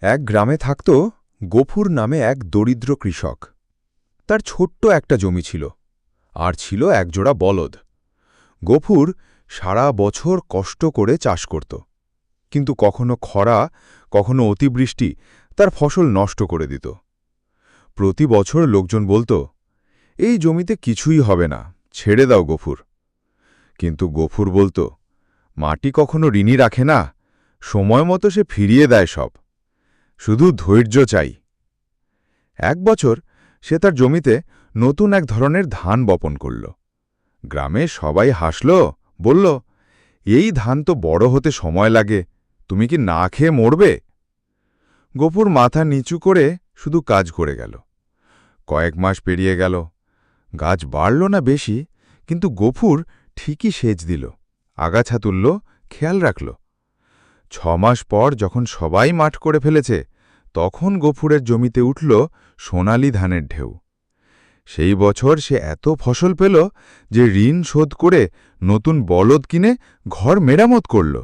এক গ্রামে থাকত গফুর নামে এক দরিদ্র কৃষক। তার ছোট্ট একটা জমি ছিল, আর ছিল একজোড়া বলদ। গফুর সারা বছর কষ্ট করে চাষ করত, কিন্তু কখনো খরা, কখনো অতিবৃষ্টি তার ফসল নষ্ট করে দিত। প্রতি বছর লোকজন বলতো, এই জমিতে কিছুই হবে না, ছেড়ে দাও গফুর। কিন্তু গফুর বলতো, মাটি কখনো ঋণী রাখে না, সময় মতো সে ফিরিয়ে দেয় সব। শুধু ধৈর্য চাই। এক বছর সে তার জমিতে নতুন এক ধরনের ধান বপন করল। গ্রামে সবাই হাসল, বলল, এই ধান তো বড় হতে সময় লাগে, তুমি কি না খেয়ে মরবে? গফুর মাথা নিচু করে শুধু কাজ করে গেল। কয়েক মাস পেরিয়ে গেল, গাছ বাড়ল না বেশি, কিন্তু গফুর ঠিকই সেচ দিল, আগাছা তুলল, খেয়াল রাখল। 6 মাস পর যখন সবাই মাঠ করে ফেলেছে, তখন গফুরের জমিতে উঠল সোনালি ধানের ঢেউ। সেই বছর সে এত ফসল পেল যে ঋণ শোধ করে নতুন বলদ কিনে ঘর মেরামত করল।